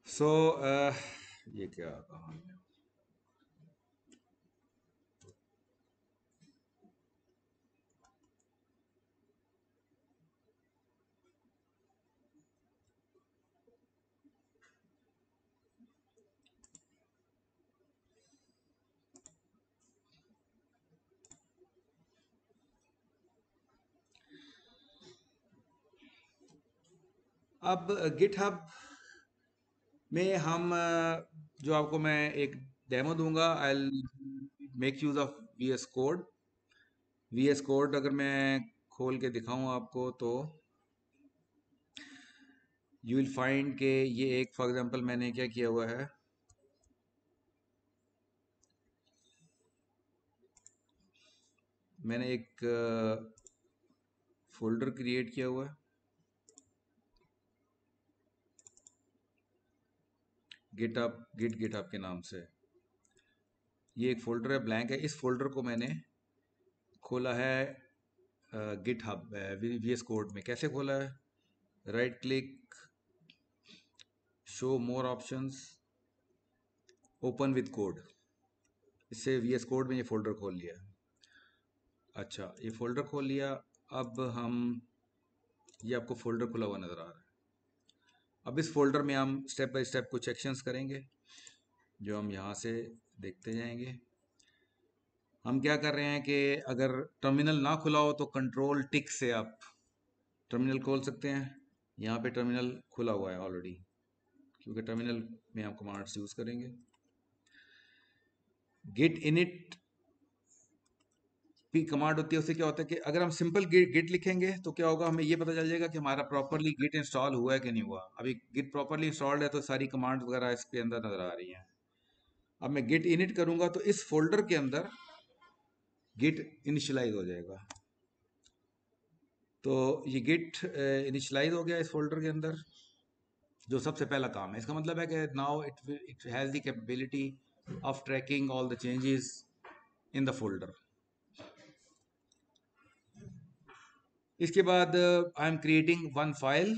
सो ये क्या कहा। अब गिटहब में हम जो आपको मैं एक डेमो दूंगा। I make use of VS code. VS code अगर मैं खोल के दिखाऊं आपको तो यू विल फाइंड के ये एक फॉर एग्जांपल मैंने क्या किया हुआ है। मैंने एक फोल्डर क्रिएट किया हुआ है गिटहब के नाम से। ये एक फोल्डर है, ब्लैंक है। इस फोल्डर को मैंने खोला है गिटहब वीएस कोड में। कैसे खोला है? Right click, show more options, open with code. इससे वीएस कोड में ये फोल्डर खोल लिया। अच्छा, ये फोल्डर खोल लिया। अब हम ये आपको फोल्डर खुला हुआ नज़र आ रहा है। अब इस फोल्डर में हम स्टेप बाय स्टेप कुछ एक्शंस करेंगे जो हम यहाँ से देखते जाएंगे। हम क्या कर रहे हैं कि अगर टर्मिनल ना खुला हो तो कंट्रोल टिक से आप टर्मिनल खोल सकते हैं। यहाँ पे टर्मिनल खुला हुआ है ऑलरेडी, क्योंकि टर्मिनल में हम कमांड्स यूज़ करेंगे। गिट इनिट भी कमांड होती है। उससे क्या होता है कि अगर हम सिंपल गिट लिखेंगे तो क्या होगा, हमें ये पता चल जाएगा कि हमारा प्रॉपरली गिट इंस्टॉल हुआ है कि नहीं हुआ। अभी गिट प्रॉपरली इंस्टॉल्ड है तो सारी कमांड वगैरह इसके अंदर नजर आ रही हैं। अब मैं गिट इनिट करूंगा तो इस फोल्डर के अंदर गिट इनिशियलाइज हो जाएगा। तो ये गिट इनिशियलाइज हो गया इस फोल्डर के अंदर, जो सबसे पहला काम है। इसका मतलब है कि now it has the capability of tracking all the changes in the folder. इसके बाद I am creating one file.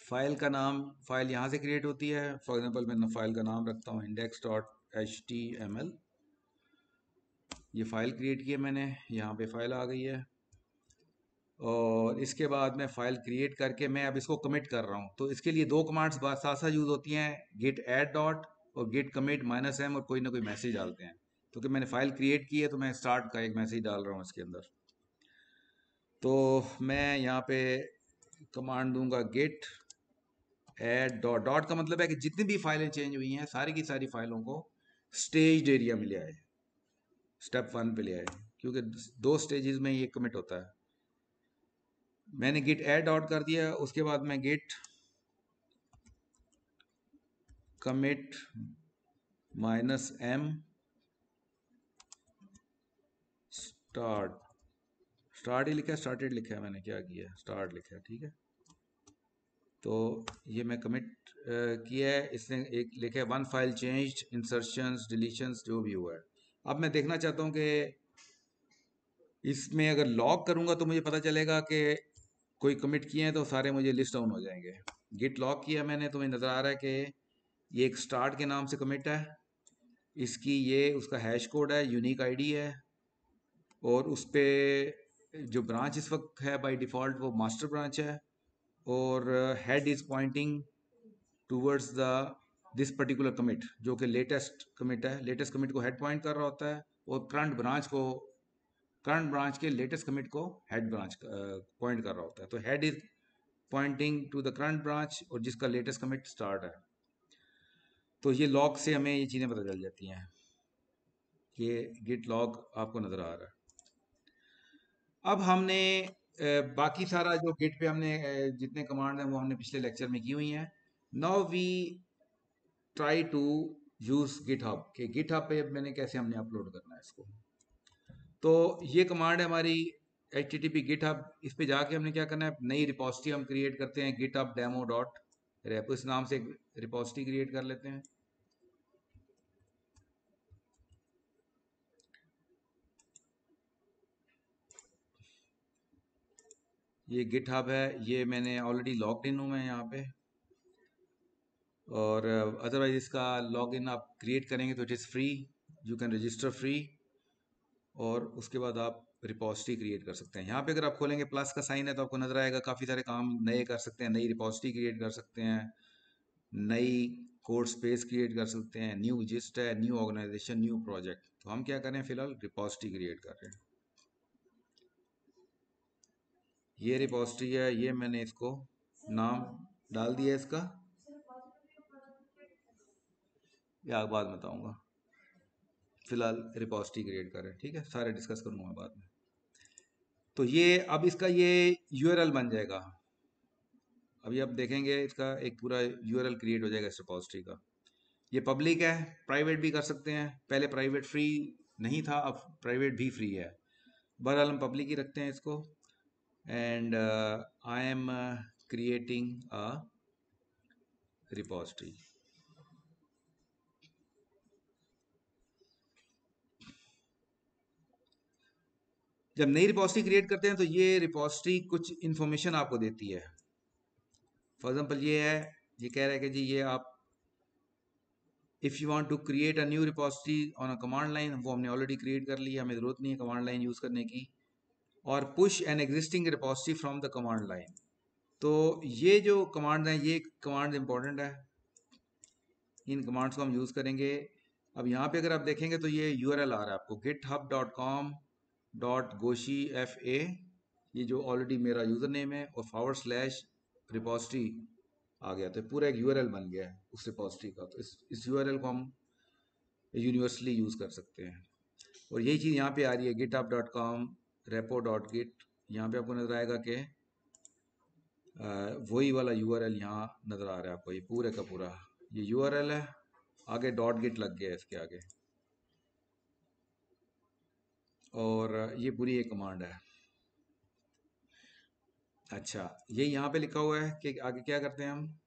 File का नाम, फाइल यहाँ से क्रिएट होती है। फॉर एग्जांपल मैं फाइल का नाम रखता हूँ index.html। ये फाइल क्रिएट की है मैंने, यहाँ पे फाइल आ गई है। और इसके बाद मैं फाइल क्रिएट करके मैं अब इसको कमिट कर रहा हूँ। तो इसके लिए दो कमांड्स साथ साथ यूज होती हैं, गिट एड डॉट और गिट कमिट -m, और कोई ना कोई मैसेज डालते हैं। तो कि मैंने फाइल क्रिएट की है तो मैं स्टार्ट का एक मैसेज डाल रहा हूँ इसके अंदर। तो मैं यहाँ पे कमांड दूंगा गिट एड डॉट। डॉट का मतलब है कि जितनी भी फाइलें चेंज हुई हैं सारी की सारी फाइलों को स्टेज एरिया में ले आए, स्टेप 1 पे ले आए, क्योंकि दो स्टेजेस में ये कमिट होता है। मैंने गिट एड डॉट कर दिया। उसके बाद मैं git commit -m start. Start ही लिखा है, स्टार्टेड लिखा है, मैंने क्या किया, स्टार्ट लिखा है, ठीक है। तो ये मैं कमिट किया है। इसने एक लिखा है one file changed, insertions, deletions, जो भी हुआ है। अब मैं देखना चाहता हूँ कि इसमें अगर लॉग करूँगा तो मुझे पता चलेगा कि कोई कमिट किए हैं तो सारे मुझे लिस्ट डाउन हो जाएंगे। गिट लॉग किया मैंने तो मुझे नज़र आ रहा है कि ये एक स्टार्ट के नाम से कमिट है। इसकी ये उसका हैश कोड है, यूनिक आईडी है, और उस पे जो ब्रांच इस वक्त है बाय डिफ़ॉल्ट वो मास्टर ब्रांच है। और head is pointing towards the this particular commit, जो कि लेटेस्ट कमिट है। लेटेस्ट कमिट को हेड पॉइंट कर रहा होता है, और करंट ब्रांच के लेटेस्ट कमिट को हेड ब्रांच पॉइंट कर रहा होता है। तो head is pointing to the current branch, और जिसका लेटेस्ट कमिट स्टार्ट है। तो ये लॉग से हमें ये चीज़ें पता चल जाती हैं। ये गिट लॉग आपको नज़र आ रहा है। अब हमने बाकी सारा जो गिट पे हमने जितने कमांड हैं वो हमने पिछले लेक्चर में की हुई हैं। Now we try to use GitHub के गिटहब पे मैंने कैसे हमने अपलोड करना है इसको। तो ये कमांड है हमारी http गिटहब। इस पे जाके हमने क्या करना है, नई रिपोजिटरी हम क्रिएट करते हैं, गिटहब डेमो डॉट रेप, इस नाम से एक रिपोजिटरी क्रिएट कर लेते हैं। ये गिटहब है, ये मैंने ऑलरेडी लॉग्ड इन हूँ मैं यहाँ पे। और अदरवाइज इसका लॉगिन आप क्रिएट करेंगे तो it is free, you can register free, और उसके बाद आप रिपॉजिटरी क्रिएट कर सकते हैं। यहाँ पे अगर आप खोलेंगे प्लस का साइन है तो आपको नजर आएगा काफ़ी सारे काम नए कर सकते हैं, नई रिपॉजिटरी क्रिएट कर सकते हैं, नई कोड स्पेस क्रिएट कर सकते हैं, न्यू जिस्ट है, न्यू ऑर्गेनाइजेशन, न्यू प्रोजेक्ट। तो हम क्या करें, फिलहाल रिपॉजिटरी क्रिएट कर रहे हैं। ये रिपॉजिटरी है, ये मैंने इसको नाम डाल दिया इसका, या बाद में बताऊंगा। फिलहाल रिपॉजिटरी क्रिएट कर रहे हैं, ठीक है, सारे डिस्कस करूंगा बाद में। तो ये अब इसका ये यूआरएल बन जाएगा। अभी आप देखेंगे इसका एक पूरा यूआरएल क्रिएट हो जाएगा इस रिपॉजिटरी का। ये पब्लिक है, प्राइवेट भी कर सकते हैं। पहले प्राइवेट फ्री नहीं था, अब प्राइवेट भी फ्री है। बहरहाल हम पब्लिक ही रखते हैं इसको। And I am creating a repository. जब नई रिपॉजिटरी क्रिएट करते हैं तो ये रिपॉजिटरी कुछ इन्फॉर्मेशन आपको देती है। फॉर एग्जाम्पल ये है, ये कह रहा है कि जी ये आप if you want to create a new repository on a command line, वो हमने ऑलरेडी क्रिएट कर लिया, हमें ज़रूरत नहीं है कमांड लाइन यूज़ करने की। और push an existing repository from the command line. तो ये जो कमांड है, ये कमांड इंपॉर्टेंट है, इन कमांड्स को हम यूज़ करेंगे। अब यहाँ पे अगर आप देखेंगे तो ये यूआरएल आ रहा है आपको github.com/goshi.fa, ये जो ऑलरेडी मेरा यूज़र नेम है, और / रिपॉजिटरी आ गया। तो पूरा एक यूआरएल बन गया है उस रिपॉजिटरी का। तो इस यूआरएल को हम यूनिवर्सली यूज़ कर सकते हैं। और यही चीज़ यहाँ पे आ रही है github.com repo.git। यहाँ पे आपको नजर आएगा कि वही वाला यूआरएल यहाँ नज़र आ रहा है आपको, ये पूरे का पूरा ये यूआरएल है, आगे .git लग गया है इसके आगे, और ये पूरी एक कमांड है। अच्छा, ये यहाँ पे लिखा हुआ है कि आगे क्या करते हैं हम।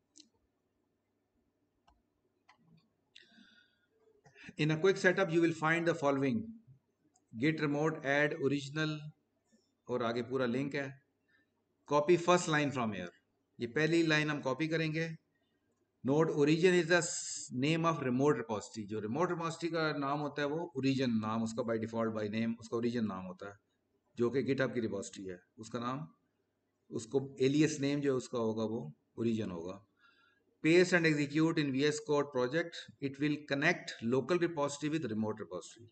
In a quick setup you will find the following: git remote add original, और आगे पूरा लिंक है। Copy first line from here, ये पहली लाइन हम कॉपी करेंगे। Note origin is the name of remote repository. जो रिमोट रिपॉजिटरी का नाम होता है वो ओरिजिन नाम उसका बाय डिफॉल्ट, बाय नेम उसका ओरिजिन नाम होता है, जो कि गिटहब की रिपॉजिटरी है उसका नाम, उसको एलियस नेम जो उसका होगा वो ओरिजिन होगा। Paste and execute in VS code project, it will connect local repository with remote repository.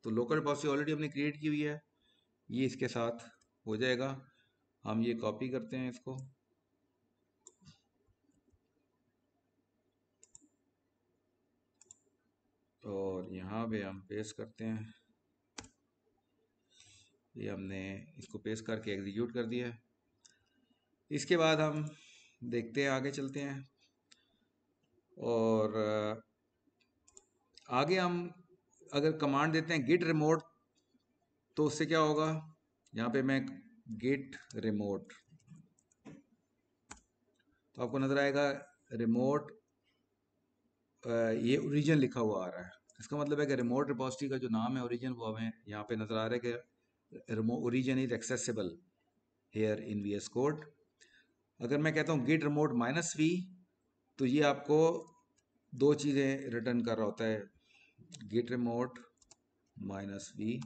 तो लोकल रिपॉजिटरी ऑलरेडी हमने क्रिएट की हुई है, ये इसके साथ हो जाएगा। हम ये कॉपी करते हैं इसको, और यहाँ पे हम पेस्ट करते हैं। ये हमने इसको पेस्ट करके एग्जीक्यूट कर दिया है। इसके बाद हम देखते हैं, आगे चलते हैं, और आगे हम अगर कमांड देते हैं गिट रिमोट, तो उससे क्या होगा। यहाँ पे मैं गिट रिमोट, तो आपको नजर आएगा रिमोट, ये ओरिजिन लिखा हुआ आ रहा है। इसका मतलब है कि रिमोट रिपॉजिटरी का जो नाम है ओरिजिन, वो हमें यहाँ पे नजर आ रहा है कि origin is accessible here in VS code. अगर मैं कहता हूँ गिट रिमोट -v, तो ये आपको दो चीज़ें रिटर्न कर रहा होता है, गिट रिमोट -v।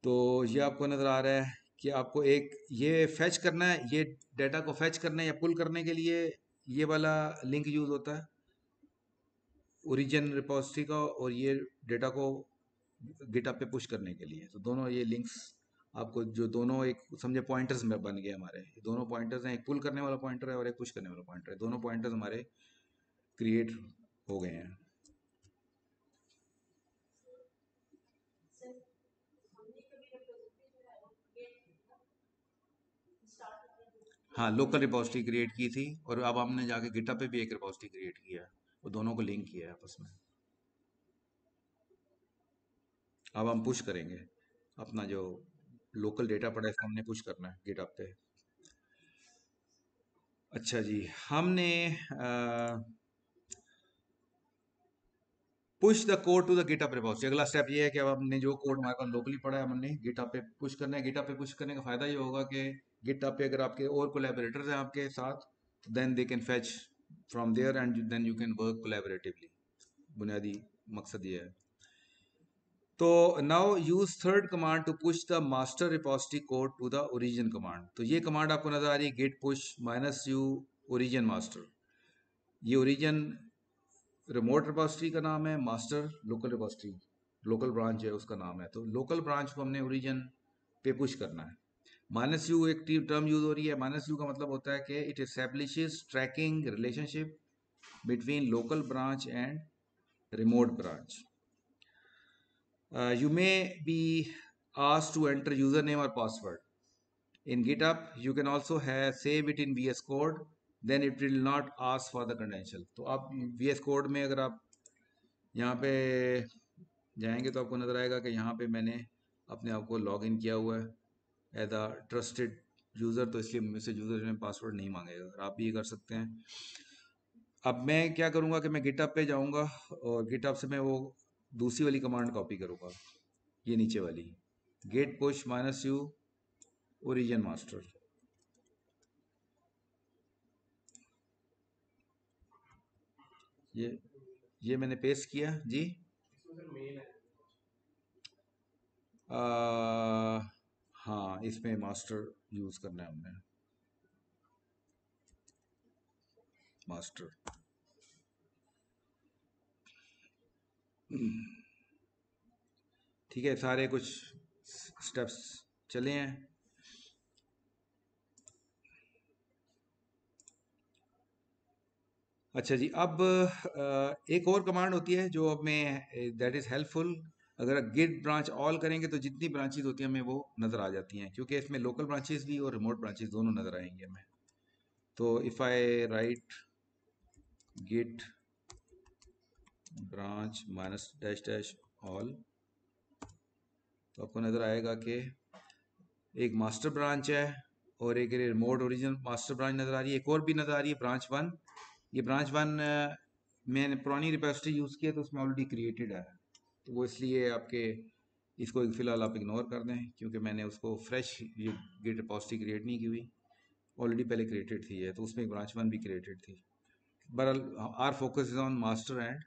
तो ये आपको नज़र आ रहा है कि आपको एक ये फैच करना है, ये डाटा को फैच करना है या पुल करने के लिए ये वाला लिंक यूज़ होता है ओरिजिन रिपॉजिटरी का, और ये डेटा को गिटहब पे पुश करने के लिए। तो दोनों ये लिंक्स आपको, जो दोनों एक समझे पॉइंटर्स में बन गए हमारे, ये दोनों पॉइंटर्स हैं, एक पुल करने वाला पॉइंटर है और एक पुश करने वाला पॉइंटर है। दोनों पॉइंटर्स हमारे क्रिएट हो गए हैं। हाँ, लोकल रिपॉजिटरी क्रिएट की थी, और अब हमने जाके गिटहब पे भी एक रिपॉजिटरी क्रिएट किया है, वो दोनों को लिंक किया है आपस में। अब हम पुश करेंगे अपना जो लोकल डेटा पड़ा है, इसको हमने पुश करना है गिटहब पे। अच्छा जी, हमने push the code to the GitHub repository. अगला स्टेप ये है कि अब हमने जो कोड हमारे पास लोकली पड़ा है, हमने गिटहब पे पुश करना है। गिटहब पे पुश करने का फायदा ये होगा कि गिटहब पे अगर आपके और कोलैबोरेटर्स हैं आपके साथ, then they can fetch from there and then you can work collaboratively. बुनियादी मकसद ये है. तो now use third command to push the master repository code to the origin command. तो ये कमांड आपको नजर आ रही है, git push -u origin master. ये ओरिजिन रिमोट रिपोजिटरी का नाम है, master local repository, local branch है उसका नाम है. तो लोकल ब्रांच को हमने ओरिजिन पे पुश करना है. -u एक टर्म यूज हो रही है. -u का मतलब होता है कि it establishes tracking relationship between local branch and remote branch. You may be asked to enter username or password. In GitHub, you can also save it in VS Code. Then it will not ask for the credential. तो आप VS Code में अगर आप यहाँ पे जाएंगे तो आपको नजर आएगा कि यहाँ पे मैंने अपने आप को लॉग इन किया हुआ है एज अ ट्रस्टेड यूज़र. तो इसलिए मुझसे यूज़र में पासवर्ड नहीं मांगेगा. आप भी ये कर सकते हैं. अब मैं क्या करूँगा कि मैं GitHub पे जाऊँगा और GitHub से मैं वो दूसरी वाली कमांड कॉपी करूँगा, ये नीचे वाली, git push -u origin master. ये मैंने पेस्ट किया जी. हाँ, इसमें मास्टर यूज करना है हमने, मास्टर. ठीक है, सारे कुछ स्टेप्स चले हैं. अच्छा जी, अब एक और कमांड होती है जो अब मैं दैट इज़ हेल्पफुल. अगर गिट ब्रांच ऑल करेंगे तो जितनी ब्रांचेस होती हैं हमें वो नज़र आ जाती हैं, क्योंकि इसमें लोकल ब्रांचेस भी और रिमोट ब्रांचेस दोनों नज़र आएंगे हमें. तो if I write git branch --- तो आपको नज़र आएगा कि एक मास्टर ब्रांच है और एक रिमोट ओरिजिनल मास्टर ब्रांच नज़र आ रही है. एक और भी नज़र आ रही है, ब्रांच 1. ये ब्रांच 1 मैंने पुरानी रिपोजिटरी यूज़ किया तो उसमें ऑलरेडी क्रिएटेड है, तो वो इसलिए आपके इसको फ़िलहाल आप इग्नोर कर दें, क्योंकि मैंने उसको फ्रेश ये गिट रिपोजिटरी क्रिएट नहीं की हुई, ऑलरेडी पहले क्रिएटेड थी है. तो उसमें ब्रांच 1 भी क्रिएटेड थी. बहरहाल our focus is on master and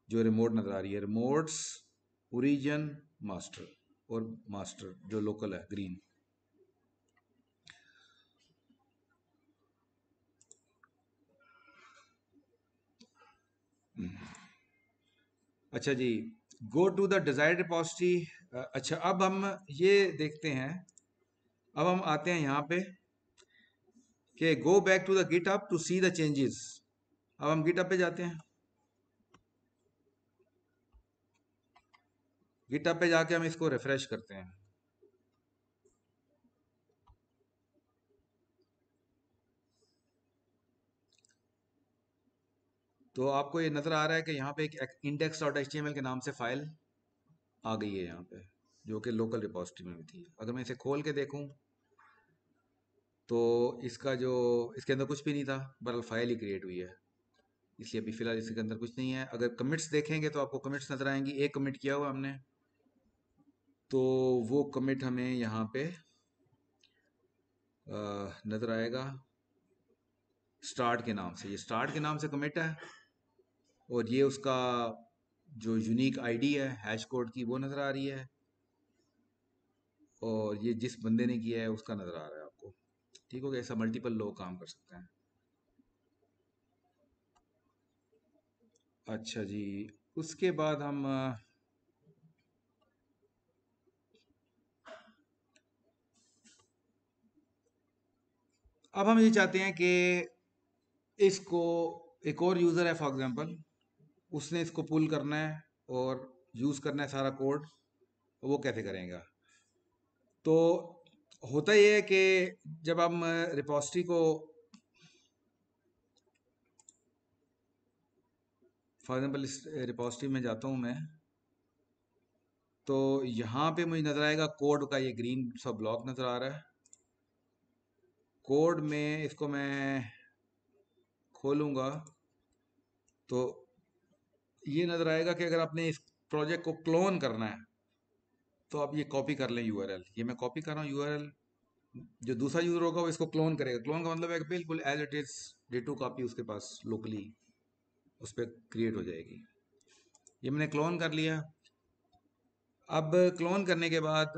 जो रिमोट नज़र आ रही है, रिमोट्स ओरिजिन मास्टर और मास्टर जो लोकल है ग्रीन. अच्छा जी, go to the desired repository. अच्छा, अब हम ये देखते हैं, अब हम आते हैं यहाँ पे कि go back to the GitHub to see the changes. अब हम गिटहब पे जाते हैं. गिटहब पे जाके हम इसको रिफ्रेश करते हैं. तो आपको ये नज़र आ रहा है कि यहाँ पे एक index.html के नाम से फाइल आ गई है यहाँ पे, जो कि लोकल रिपोजिटरी में भी थी. अगर मैं इसे खोल के देखूँ तो इसका जो इसके अंदर कुछ भी नहीं था, बहरहाल फाइल ही क्रिएट हुई है, इसलिए अभी फ़िलहाल इसके अंदर कुछ नहीं है. अगर कमिट्स देखेंगे तो आपको कमिट्स नज़र आएंगी. एक कमिट किया हुआ हमने, तो वो कमिट हमें यहाँ पे नज़र आएगा स्टार्ट के नाम से. ये स्टार्ट के नाम से कमिट है और ये उसका जो यूनिक आईडी है हैश कोड की वो नज़र आ रही है, और ये जिस बंदे ने किया है उसका नज़र आ रहा है आपको. ठीक हो गया. ऐसा मल्टीपल लोग काम कर सकते हैं. अच्छा जी, उसके बाद हम अब हम ये चाहते हैं कि इसको एक और यूज़र है फॉर एग्जांपल, उसने इसको पुल करना है और यूज़ करना है सारा कोड. वो कैसे करेंगे? तो होता ये है कि जब हम रिपोजिटरी को फॉर एग्जांपल इस रिपोजिटरी में जाता हूँ मैं, तो यहाँ पे मुझे नज़र आएगा कोड का ये ग्रीन सा ब्लॉक नज़र आ रहा है. कोड में इसको मैं खोलूँगा तो ये नज़र आएगा कि अगर आपने इस प्रोजेक्ट को क्लोन करना है तो आप ये कॉपी कर लें यूआरएल. ये मैं कॉपी कर रहा हूँ यूआरएल जो दूसरा यूजर होगा वो इसको क्लोन करेगा। क्लोन का मतलब है कि बिल्कुल as it is ditto copy उसके पास लोकली उस पर क्रिएट हो जाएगी। ये मैंने क्लोन कर लिया। अब क्लोन करने के बाद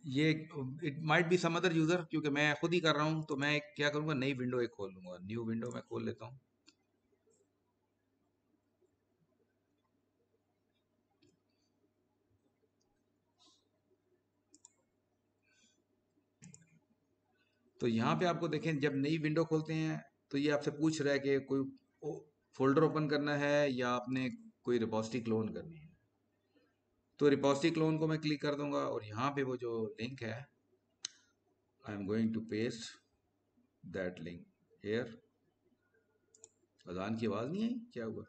ये it might be some other user, क्योंकि मैं खुद ही कर रहा हूँ, तो मैं क्या करूँगा, नई विंडो एक खोल लूंगा। न्यू विंडो मैं खोल लेता हूँ। तो यहाँ पे आपको देखें, जब नई विंडो खोलते हैं तो ये आपसे पूछ रहा है कि कोई फोल्डर ओपन करना है या आपने कोई रिपॉजिटरी क्लोन करनी है। तो रिपॉजिटरी क्लोन को मैं क्लिक कर दूंगा और यहाँ पे वो जो लिंक है, I am going to paste that link here. अजान की आवाज़ नहीं आई, क्या हुआ?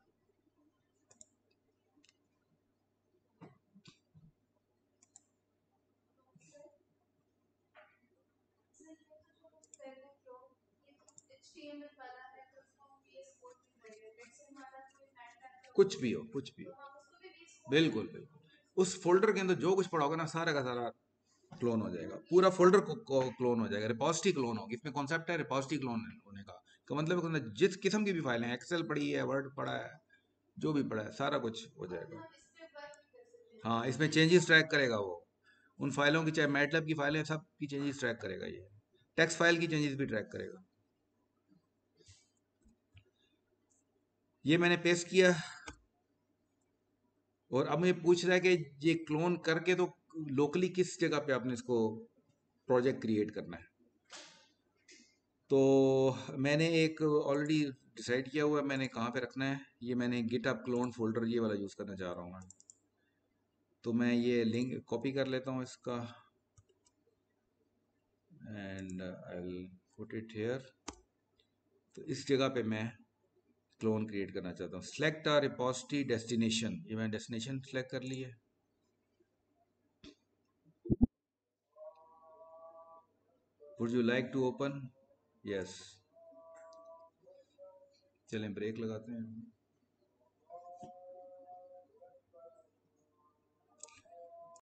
कुछ भी हो, कुछ भी हो, बिल्कुल बिल्कुल। उस फोल्डर के अंदर जो कुछ पड़ा होगा ना, सारा का सारा क्लोन हो जाएगा। पूरा फोल्डर को क्लोन हो जाएगा। रिपॉजिटरी क्लोन होगी, इसमें कॉन्सेप्ट है रिपॉजिटरी क्लोन होने का मतलब है कि जिस किस्म की भी फाइल है, एक्सेल पड़ी है, वर्ड पड़ा है, जो भी पड़ा है, सारा कुछ हो जाएगा। हाँ, इसमें चेंजेस ट्रैक करेगा वो। उन फाइलों की, चाहे मैटलैब की फाइलें, सब की चेंजेस ट्रैक करेगा ये। टेक्स्ट फाइल की चेंजेस भी ट्रैक करेगा। ये मैंने पेस्ट किया और अब मुझे पूछ रहा है कि ये क्लोन करके तो लोकली किस जगह पे आपने इसको प्रोजेक्ट क्रिएट करना है। तो मैंने एक ऑलरेडी डिसाइड किया हुआ है मैंने कहाँ पे रखना है। ये मैंने गिटहब क्लोन फोल्डर ये वाला यूज़ करना चाह रहा हूँ मैं। तो मैं ये लिंक कॉपी कर लेता हूँ इसका, and I will put it here. तो इस जगह पे मैं क्लोन क्रिएट करना चाहता हूँ। सेलेक्ट अ रिपॉजिटरी डेस्टिनेशन, ये मैंने डेस्टिनेशन सेलेक्ट कर ली है। Would you like to open? Yes. चलें ब्रेक लगाते हैं।